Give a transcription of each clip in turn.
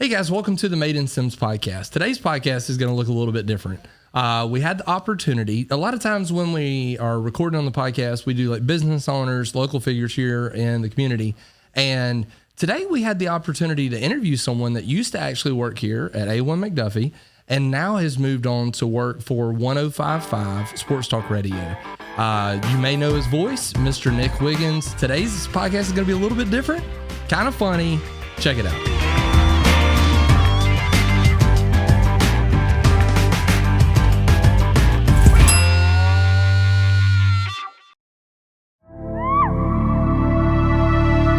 Hey guys, welcome to the Made in Sims podcast. Today's podcast is going to look a little bit different. We had the opportunity, a lot of times when we are recording on the podcast, we do like business owners, local figures here in the community. And today we had the opportunity to interview someone that used to actually work here at A1 McDuffie and now has moved on to work for 105.5 Sports Talk Radio. You may know his voice, Mr. Nick Wiggins. Today's podcast is going to be a little bit different, kind of funny. Check it out.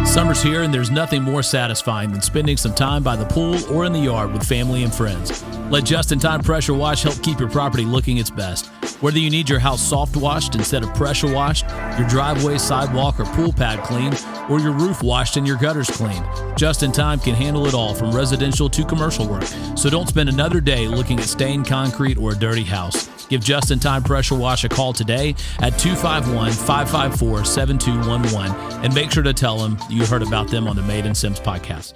Summer's here, and there's nothing more satisfying than spending some time by the pool or in the yard with family and friends. Let just-in-time pressure wash help keep your property looking its best. Whether you need your house soft washed instead of pressure washed, your driveway, sidewalk, or pool pad cleaned, or your roof washed and your gutters cleaned, Just-in-Time can handle it all from residential to commercial work. So don't spend another day looking at stained concrete or a dirty house. Give Just-in-Time Pressure Wash a call today at 251-554-7211 and make sure to tell them you heard about them on the Made in Sims podcast.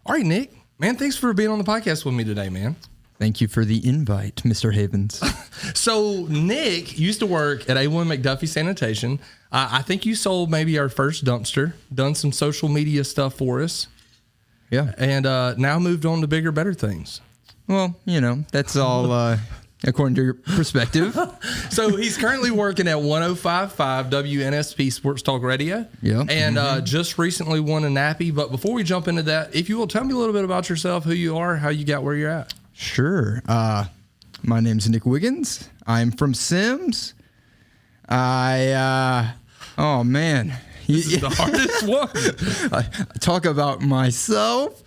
All right, Nick, man, thanks for being on the podcast with me today, man. Thank you for the invite, Mr. Havens. So Nick used to work at A1 McDuffie Sanitation. I think you sold maybe our first dumpster, done some social media stuff for us. Yeah. And now moved on to bigger, better things. Well, you know, that's all according to your perspective. So he's currently working at 105.5 WNSP Sports Talk Radio. Yeah. And just recently won a Nappy. But before we jump into that, if you will tell me a little bit about yourself, who you are, how you got where you're at. Sure. My name's Nick Wiggins. I'm from Sims. Oh man. This is the hardest one. I talk about myself.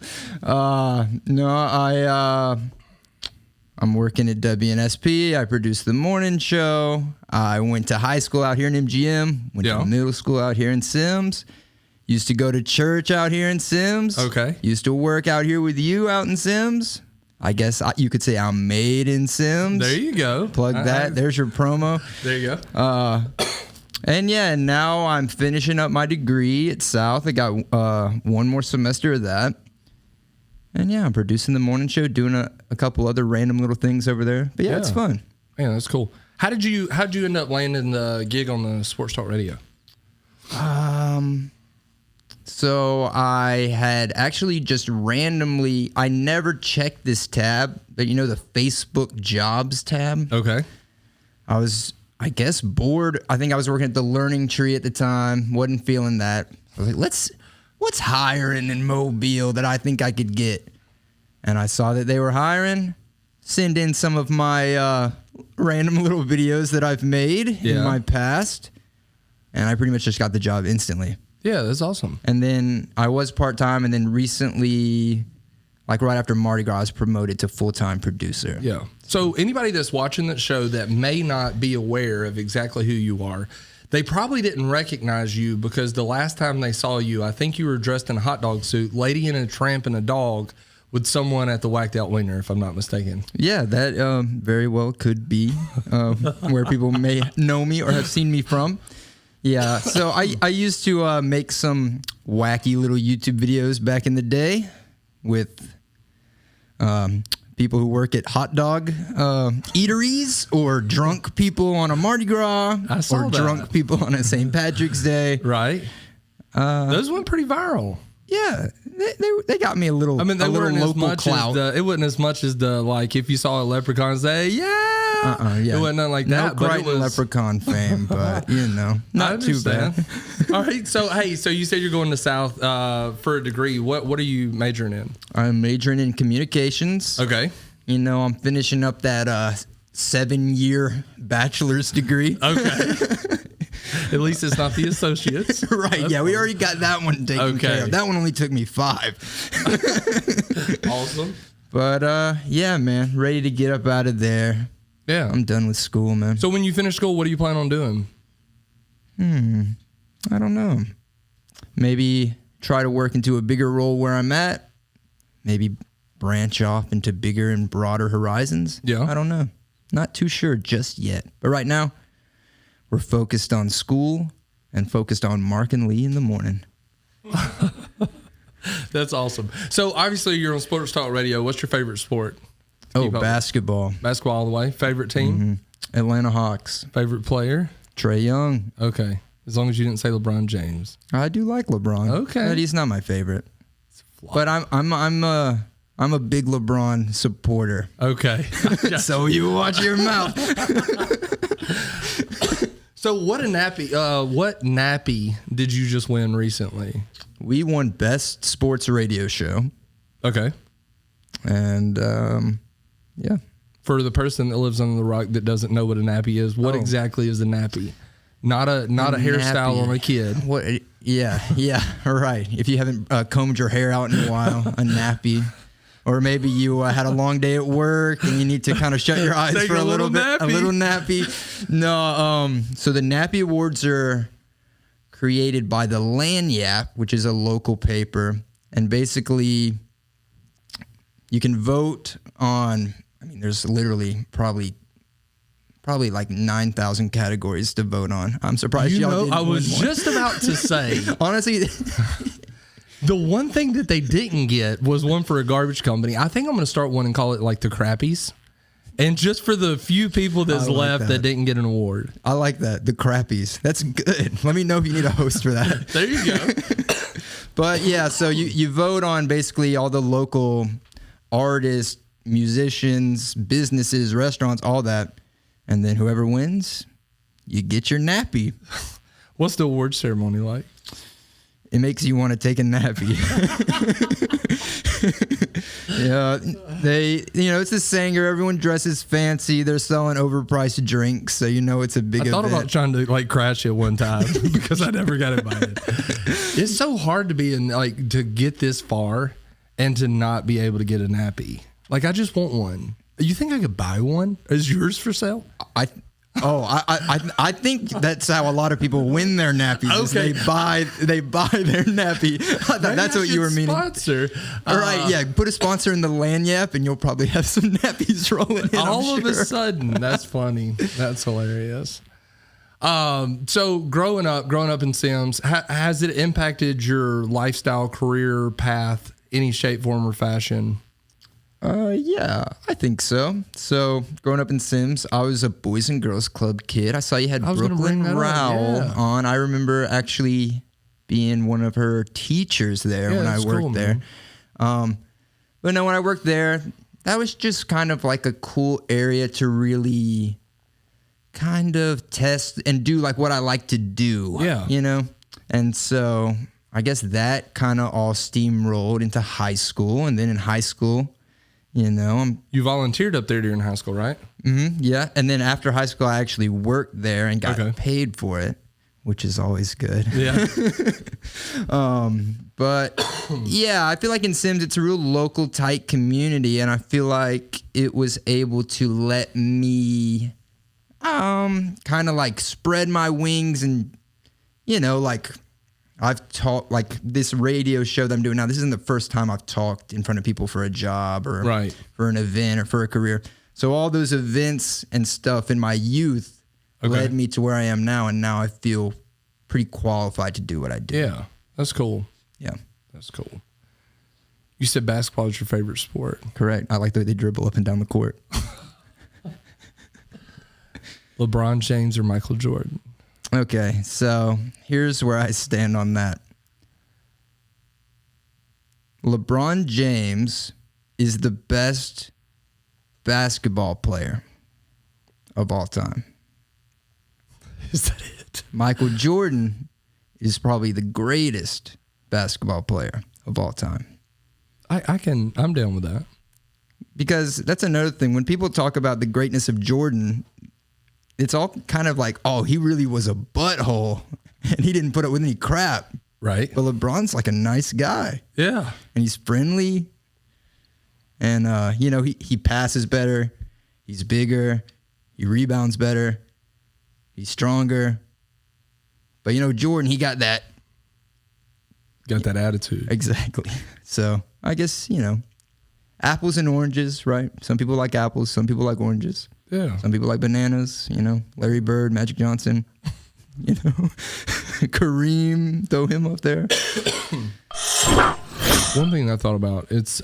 I'm working at WNSP. I produce the morning show. I went to high school out here in MGM. Went to middle school out here in Sims. Used to go to church out here in Sims. Okay. Used to work out here with you out in Sims. I guess you could say I'm made in Sims. There you go. Plug that. There's your promo. There you go. And yeah, now I'm finishing up my degree at South. I got one more semester of that. And yeah, I'm producing the morning show, doing a couple other random little things over there. But yeah, it's fun. Yeah, that's cool. How'd you end up landing the gig on the Sports Talk Radio? So I had actually just randomly, I never checked this tab, but you know the Facebook jobs tab? Okay. I was, I guess, bored. I think I was working at the Learning Tree at the time. Wasn't feeling that. I was like, what's hiring in Mobile that I think I could get? And I saw that they were hiring. Send in some of my random little videos that I've made in my past. And I pretty much just got the job instantly. Yeah, that's awesome. And then I was part-time, and then recently, like right after Mardi Gras, I was promoted to full-time producer. Yeah. So anybody that's watching that show that may not be aware of exactly who you are, they probably didn't recognize you because the last time they saw you, I think you were dressed in a hot dog suit, Lady and a Tramp and a dog with someone at the Whacked Out Wiener, if I'm not mistaken. Yeah, that very well could be where people may know me or have seen me from. Yeah, so I used to make some wacky little YouTube videos back in the day with people who work at hot dog eateries or drunk people on a Mardi Gras or drunk people on a St. Patrick's Day. Right. Those went pretty viral. Yeah, they got me a little. I mean, they weren't as much as it wasn't as much as the like if you saw a leprechaun say yeah. Yeah. It wasn't nothing like that. No Crichton leprechaun fame, but you know, not too bad. All right, so hey, so you said you're going to South for a degree. What are you majoring in? I'm majoring in communications. Okay. You know, I'm finishing up that 7-year bachelor's degree. Okay. At least it's not the associates. Right. That's fun. We already got that one taken care of. That one only took me 5. Awesome. But yeah, man, ready to get up out of there. Yeah. I'm done with school, man. So when you finish school, what do you plan on doing? I don't know. Maybe try to work into a bigger role where I'm at. Maybe branch off into bigger and broader horizons. Yeah. I don't know. Not too sure just yet. But right now, we're focused on school and focused on Mark and Lee in the morning. That's awesome. So obviously you're on Sports Talk Radio. What's your favorite sport? Oh, basketball. Basketball all the way. Favorite team? Atlanta Hawks. Favorite player? Trey Young. Okay. As long as you didn't say LeBron James. I do like LeBron. Okay. But he's not my favorite. But I'm a big LeBron supporter. Okay. So you watch your mouth. So what nappy did you just win recently? We won Best Sports Radio Show. Okay. And yeah. For the person that lives under the rock that doesn't know what a nappy is, what exactly is a nappy? Not a hairstyle on a kid. What? Yeah, right. If you haven't combed your hair out in a while, a nappy. Or maybe you had a long day at work and you need to kind of shut your eyes for a little bit. Nappy. A little nappy. No, so the Nappy Awards are created by the Lanyap, which is a local paper. And basically, you can vote on, there's literally probably like 9,000 categories to vote on. I'm surprised y'all didn't I was win just about to say. Honestly, the one thing that they didn't get was one for a garbage company. I think I'm going to start one and call it like the Crappies. And just for the few people that's left that didn't get an award. I like that. The Crappies. That's good. Let me know if you need a host for that. There you go. But yeah, so you vote on basically all the local artists, musicians, businesses, restaurants, all that. And then whoever wins, you get your nappy. What's the award ceremony like? It makes you want to take a nappy. Yeah, it's the singer. Everyone dresses fancy. They're selling overpriced drinks, so it's a big event. I thought about trying to crash it one time because I never got invited. It's so hard to be to get this far and to not be able to get a nappy. I just want one. You think I could buy one? Is yours for sale? I think that's how a lot of people win their nappies. Okay. They buy their nappy. That's what you were meaning. Sponsor. All right, yeah. Put a sponsor in the Lanyap, and you'll probably have some nappies rolling in. All of a sudden, that's funny. That's hilarious. So growing up in Sims, has it impacted your lifestyle, career path, any shape, form, or fashion? Yeah, I think so. So, growing up in Sims, I was a Boys and Girls Club kid. I saw you had Brooklyn Rowell on. I remember actually being one of her teachers there when I worked there. But no, when I worked there, that was just kind of like a cool area to really kind of test and do what I like to do. Yeah. And so I guess that kind of all steamrolled into high school. And then in high school, you volunteered up there during high school, right? Mm-hmm, yeah. And then after high school, I actually worked there and got paid for it, which is always good. Yeah. But yeah, I feel like in Sims, it's a real local, tight community. And I feel like it was able to let me kind of spread my wings and, I've talked this radio show that I'm doing now. This isn't the first time I've talked in front of people for a job or for an event or for a career. So all those events and stuff in my youth led me to where I am now. And now I feel pretty qualified to do what I do. Yeah. That's cool. Yeah. That's cool. You said basketball is your favorite sport. Correct. I like the way they dribble up and down the court. LeBron James or Michael Jordan? Okay, so here's where I stand on that. LeBron James is the best basketball player of all time. Is that it? Michael Jordan is probably the greatest basketball player of all time. I'm down with that. Because that's another thing. When people talk about the greatness of Jordan, it's all kind of he really was a butthole and he didn't put up with any crap. Right. But LeBron's a nice guy. Yeah. And he's friendly. And, he passes better. He's bigger. He rebounds better. He's stronger. But, Jordan, he got that. Got that attitude. Exactly. So, I guess, apples and oranges, right? Some people like apples. Some people like oranges. Yeah. Some people like bananas, Larry Bird, Magic Johnson, Kareem, throw him up there. One thing I thought about, it's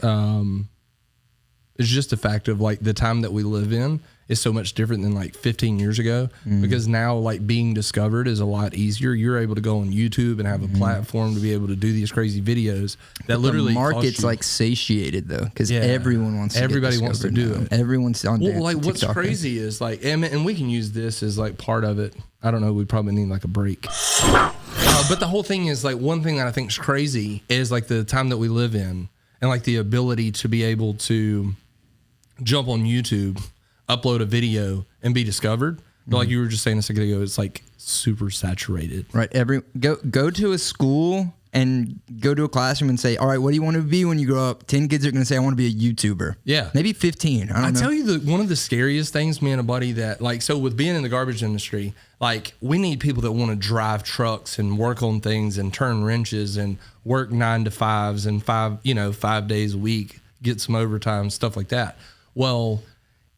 just a fact of like the time that we live in is so much different than like 15 years ago, because now like being discovered is a lot easier. You're able to go on YouTube and have a platform to be able to do these crazy videos that literally the market's like satiated though, because everyone wants to everybody wants to do it. Everyone's on like what's crazy is like, and we can use this as like part of it. I don't know, we probably need like a break. But the whole thing is like, one thing that I think is crazy is like the time that we live in and like the ability to be able to jump on YouTube, upload a video and be discovered. But like you were just saying a second ago, it's like super saturated. Right. Go to a school and go to a classroom and say, all right, what do you want to be when you grow up? 10 kids are going to say, I want to be a YouTuber. Yeah. Maybe 15. I don't know. Tell you that one of the scariest things, me and a buddy that like, so with being in the garbage industry, like we need people that want to drive trucks and work on things and turn wrenches and work 9 to 5s and 5 days a week, get some overtime, stuff like that. Well,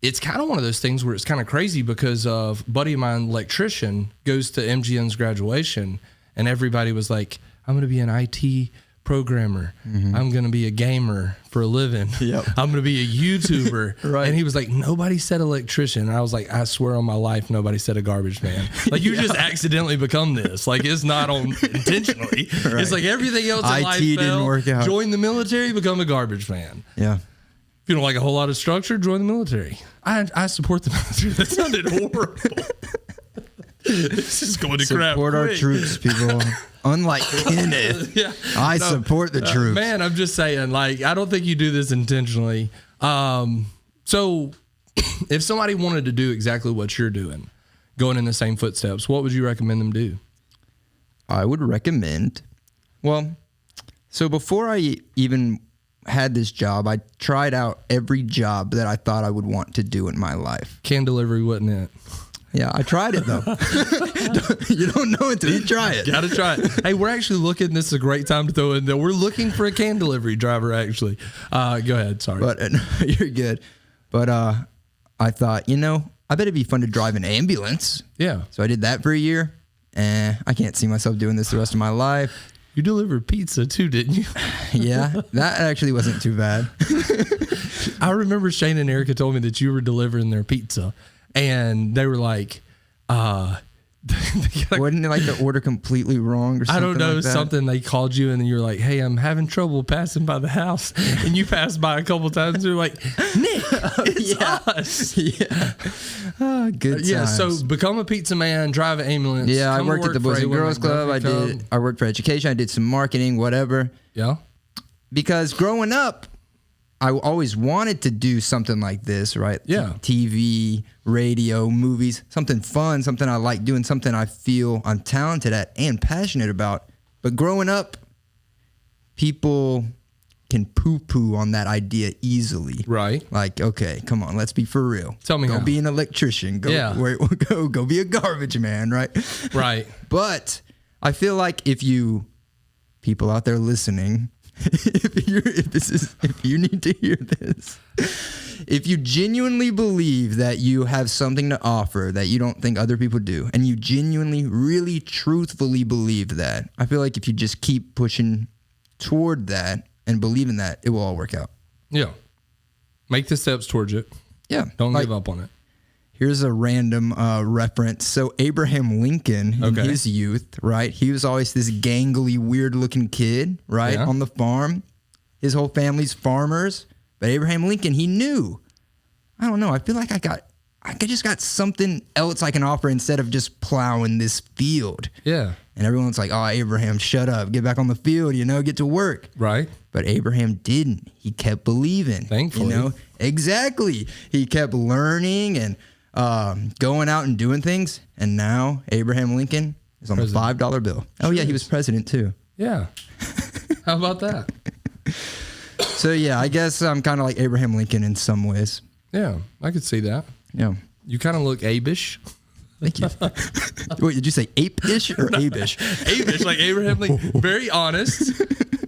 it's kind of one of those things where it's kind of crazy because of a buddy of mine, electrician, goes to MGN's graduation and everybody was like, I'm going to be an IT programmer. I'm going to be a gamer for a living. I'm going to be a YouTuber. Right. And he was like, nobody said electrician. And I was like, I swear on my life, nobody said a garbage man. Like you just accidentally become this. Like it's not on intentionally. Right. It's like everything else in life didn't work out. Join the military, become a garbage man. Yeah. If you don't like a whole lot of structure, join the military. I support the military. That sounded horrible. This is going to crap. Support our troops, people. Unlike Kenneth, I support the troops. Man, I'm just saying, like, I don't think you do this intentionally. So if somebody wanted to do exactly what you're doing, going in the same footsteps, what would you recommend them do? I would recommend, so before I even had this job, I tried out every job that I thought I would want to do in my life. Can delivery wasn't it? Yeah, I tried it though. You don't know until you try it. Gotta try it. Hey, we're actually looking. This is a great time to throw in that we're looking for a can delivery driver. Actually, go ahead. Sorry, but you're good. But I thought, I bet it'd be fun to drive an ambulance. Yeah. So I did that for a year. I can't see myself doing this the rest of my life. You delivered pizza too, didn't you? Yeah, that actually wasn't too bad. I remember Shane and Erica told me that you were delivering their pizza. And they were like, wouldn't like the order completely wrong or something? I don't know, like that? something they called you and then you're like, hey, I'm having trouble passing by the house. And you passed by a couple times and they're like, Nick, it's us. Yeah. Good times. Yeah, so become a pizza man, drive an ambulance. Yeah, I worked at the Boys and Girls Club. I worked for education. I did some marketing, whatever. Yeah. Because growing up, I always wanted to do something like this, right? Yeah. TV, radio, movies, something fun, something I like doing, something I feel I'm talented at and passionate about. But growing up, people can poo-poo on that idea easily. Right. Like, okay, come on, let's be for real. Tell me Go how. be an electrician. Go be a garbage man, right? Right. But I feel like if people out there listening, if you need to hear this, if you genuinely believe that you have something to offer that you don't think other people do, and you genuinely, really, truthfully believe that, I feel like if you just keep pushing toward that and believe in that, it will all work out. Yeah. Make the steps towards it. Yeah. Don't give up on it. Here's a random reference. So Abraham Lincoln in his youth, right? He was always this gangly, weird-looking kid, right? On the farm. His whole family's farmers. But Abraham Lincoln, he knew. I don't know. I feel like I just got something else I can offer instead of just plowing this field. Yeah. And everyone's like, oh, Abraham, shut up. Get back on the field, get to work. Right. But Abraham didn't. He kept believing. Thankfully. Exactly. He kept learning and going out and doing things, and now Abraham Lincoln is on the $5 bill. Oh yeah, he was president too. Yeah. How about that? So yeah, I guess I'm kind of like Abraham Lincoln in some ways. Yeah, I could see that. Yeah. You kind of look Abish. Thank you. Wait, did you say ape-ish or Abish? Abish, like Abraham Lincoln. Very honest.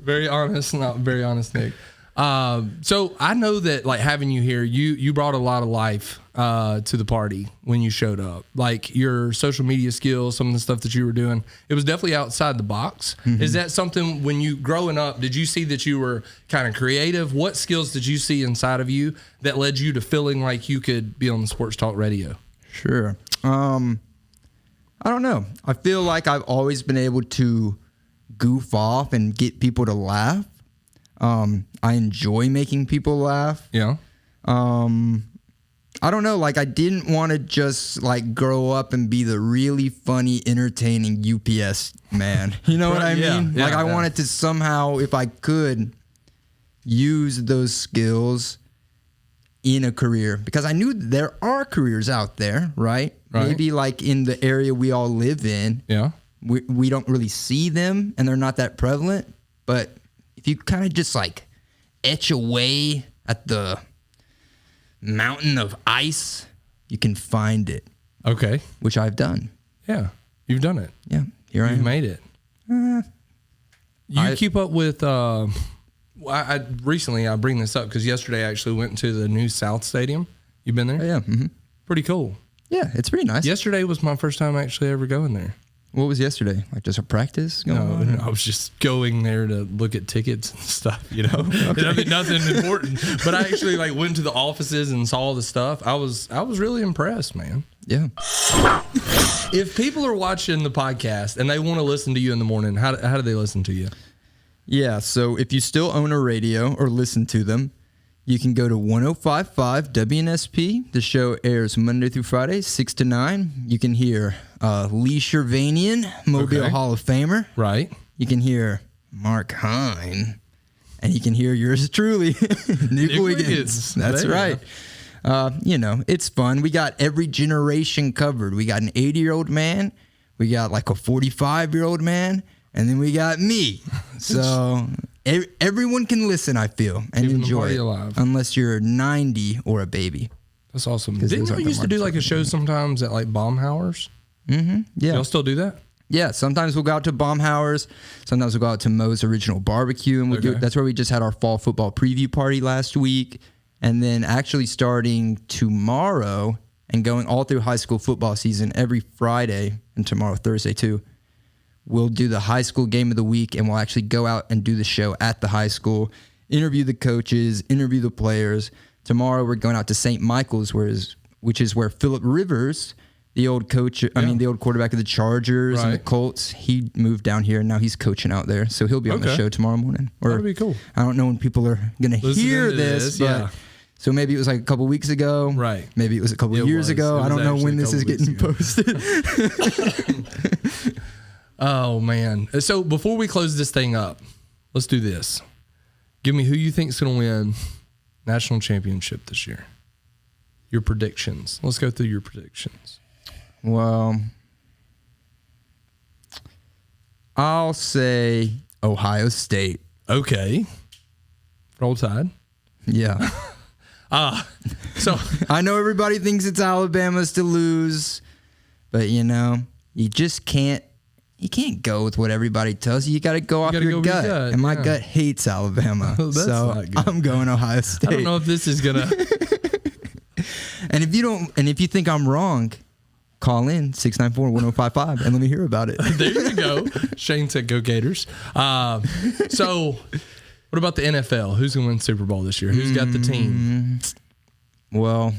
Very honest, not very honest, Nick. So I know that like having you here, you brought a lot of life to the party when you showed up. Like your social media skills, some of the stuff that you were doing, it was definitely outside the box. Is that something when you growing up, did you see that you were kind of creative? What skills did you see inside of you that led you to feeling like you could be on the Sports Talk Radio? Sure. I don't know. I feel like I've always been able to goof off and get people to laugh. I enjoy making people laugh. Yeah. I don't know. Like, I didn't want to just like grow up and be the really funny, entertaining UPS man. You know what I mean? Yeah, like, I wanted to somehow, if I could, use those skills in a career, because I knew there are careers out there, right? Maybe like in the area we all live in. Yeah. We don't really see them and they're not that prevalent. But if you kind of just like etch away at the mountain of ice, you can find it. Okay. Which I've done. Yeah. You've done it. Yeah. Here I am. You've made it. You keep up with, I recently, I bring this up because yesterday I actually went to the new South Stadium. You been there? Oh, yeah. Mm-hmm. Pretty cool. Yeah, it's pretty nice. Yesterday was my first time actually ever going there. What was yesterday? Like just a practice going on? I was just going there to look at tickets and stuff, you know. Okay. I mean, nothing important. But I actually like went to the offices and saw all the stuff. I was really impressed, man. Yeah. If people are watching the podcast and they want to listen to you in the morning, how do they listen to you? Yeah, so if you still own a radio or listen to them, you can go to 105.5 WNSP. The show airs Monday through Friday, 6 to 9. You can hear Lee Shervanian, Mobile Hall of Famer. Right. You can hear Mark Hine. And you can hear yours truly, Nick Wiggins. That's right. You know, it's fun. We got every generation covered. We got an 80-year-old man. We got like a 45-year-old man. And then we got me. So everyone can listen, I feel, and enjoy it. Alive. Unless you're 90 or a baby. That's awesome. Didn't you used to do like a show sometimes at like Baumhauer's? Mm-hmm. Yeah. Y'all still do that? Yeah. Sometimes we'll go out to Baumhauer's. Sometimes we'll go out to Moe's Original Barbecue. And we'll do. That's where we just had our fall football preview party last week. And then actually starting tomorrow and going all through high school football season every Friday and tomorrow, Thursday too. We'll do the high school game of the week, and we'll actually go out and do the show at the high school, interview the coaches, interview the players. Tomorrow we're going out to St. Michael's, which is where Phillip Rivers, the old coach, the old quarterback of the Chargers and the Colts, he moved down here, and now he's coaching out there. So he'll be on the show tomorrow morning. That'd be cool. I don't know when people are going to hear this, but... Yeah. So maybe it was like a couple weeks ago. Right. Maybe it was a couple of years ago. I don't know when this is getting posted. Oh, man. So before we close this thing up, let's do this. Give me who you think is going to win national championship this year. Your predictions. Let's go through your predictions. Well, I'll say Ohio State. Okay. Roll Tide. Yeah. So I know everybody thinks it's Alabama's to lose, but you know, you just can't. You can't go with what everybody tells you. You got to go off your gut. And my gut hates Alabama. So I'm going Ohio State. I don't know if this is going to. And if you think I'm wrong, call in 694-1055 and let me hear about it. There you go. Shane said go Gators. So what about the NFL? Who's going to win Super Bowl this year? Who's got the team? Well,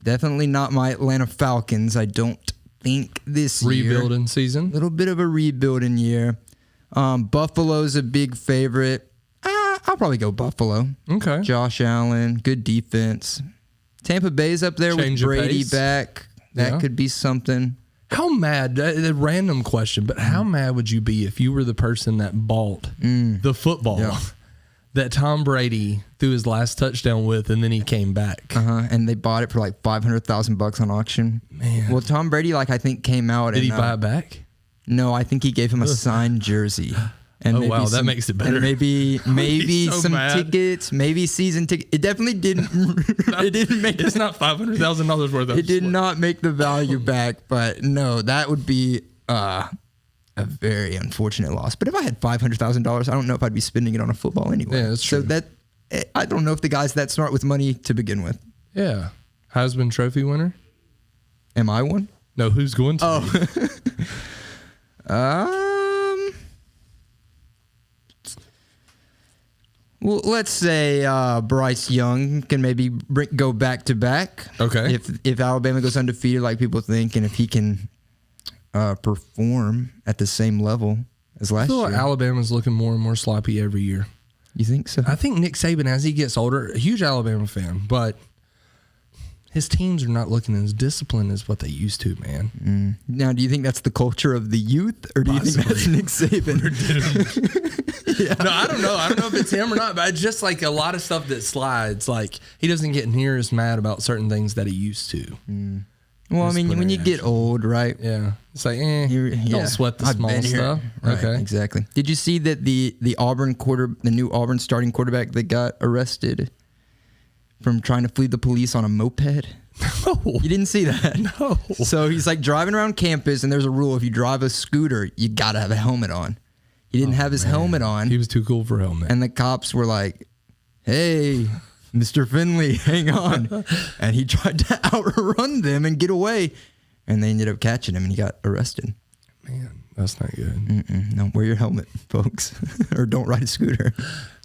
definitely not my Atlanta Falcons. I don't think this year. Rebuilding season? A little bit of a rebuilding year. Buffalo's a big favorite. I'll probably go Buffalo. Okay. Josh Allen, good defense. Tampa Bay's up there with Brady back. That could be something. How mad, a random question, but how mad would you be if you were the person that bought the football that Tom Brady threw his last touchdown with, and then he came back? And they bought it for like $500,000 on auction. Man. Well, Tom Brady, I think came out. Did he buy it back? No, I think he gave him a signed jersey. And wow, that makes it better. And maybe so some tickets, maybe season tickets. It definitely didn't. It didn't make. It's not $500,000 worth of. It did not make the value back, but no, that would be a very unfortunate loss. But if I had $500,000, I don't know if I'd be spending it on a football anyway. Yeah, that's true. So I don't know if the guy's that smart with money to begin with. Yeah. Heisman Trophy winner? Am I one? No, who's going to? Well, let's say Bryce Young can maybe go back to back. Okay. If Alabama goes undefeated like people think, and if he can perform at the same level as last I feel year. like Alabama's looking more and more sloppy every year. You think so? I think Nick Saban, as he gets older, a huge Alabama fan, but his teams are not looking as disciplined as what they used to, man. Now, do you think that's the culture of the youth, or do you think that's Nick Saban? Yeah. No, I don't know. I don't know if it's him or not, but it's just like a lot of stuff that slides. Like, he doesn't get near as mad about certain things that he used to. Well, I mean, when you get old, right? Yeah. It's like, don't sweat the small stuff. Right, Okay. exactly. Did you see that the new Auburn starting quarterback that got arrested from trying to flee the police on a moped? No. You didn't see that? No. So he's like driving around campus, and there's a rule: if you drive a scooter, you gotta have a helmet on. He didn't have his helmet on. He was too cool for a helmet. And the cops were like, "Hey, Mr. Finley, hang on." And he tried to outrun them and get away. And they ended up catching him, and he got arrested. Man, that's not good. No, wear your helmet, folks. Or don't ride a scooter.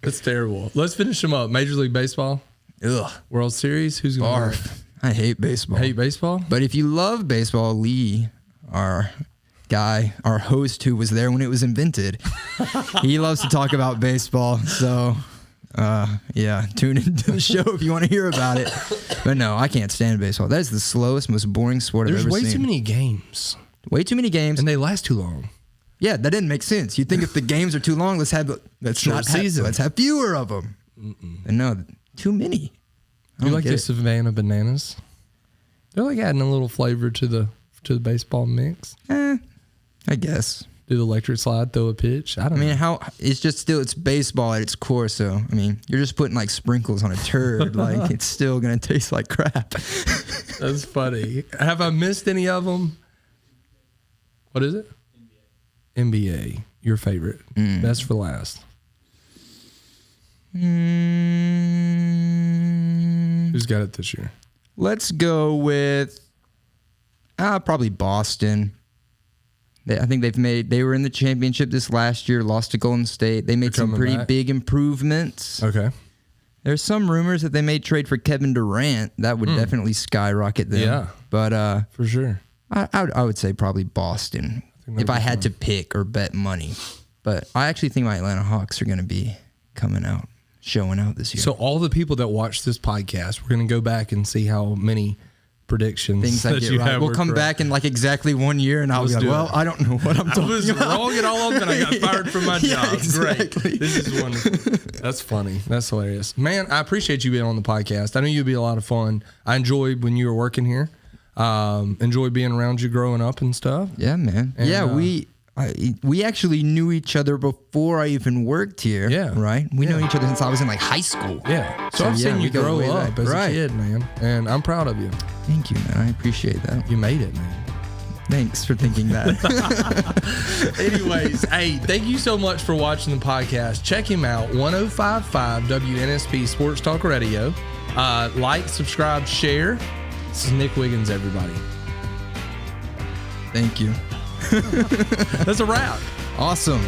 That's terrible. Let's finish them up. Major League Baseball. Ugh. World Series. Who's going to win? I hate baseball. Hate baseball? But if you love baseball, Lee, our host who was there when it was invented, he loves to talk about baseball. So, yeah, tune into the show if you want to hear about it. But no, I can't stand baseball. That is the slowest, most boring sport I've ever seen. There's way too many games. Way too many games. And they last too long. Yeah, that didn't make sense. You'd think if the games are too long, let's have fewer of them. And no, too many. You like the Savannah Bananas? They're like adding a little flavor to the baseball mix. I guess. Do the electric slide, throw a pitch. I mean, it's baseball at its core. So, I mean, you're just putting like sprinkles on a turd. Like, it's still going to taste like crap. That's funny. Have I missed any of them? What is it? NBA. Your favorite. Best for last. Who's got it this year? Let's go with probably Boston. I think they were in the championship this last year, lost to Golden State. They made some pretty big improvements. Okay. There's some rumors that they may trade for Kevin Durant. That would definitely skyrocket them. Yeah. But for sure. I would say probably Boston if I had to pick or bet money. But I actually think my Atlanta Hawks are going to be showing out this year. So all the people that watch this podcast, we're going to go back and see how many predictions things I get right. We'll come back in like exactly 1 year, and I'll be like, well, I don't know what I'm talking about. I was wrong at all of them, and I got fired from my job. Exactly. Great. This is wonderful. That's funny. That's hilarious. Man, I appreciate you being on the podcast. I know you'd be a lot of fun. I enjoyed when you were working here. Enjoyed being around you growing up and stuff. Yeah, man. And, we actually knew each other before I even worked here. Yeah. Right? We know each other since I was in like high school. Yeah. So I've seen you grow up as a kid, man. And I'm proud of you. Thank you, man. I appreciate that. You made it, man. Thanks for thinking that. Anyways, hey, thank you so much for watching the podcast. Check him out, 105.5 WNSP Sports Talk Radio. Like, subscribe, share. This is Nick Wiggins, everybody. Thank you. That's a wrap. Awesome.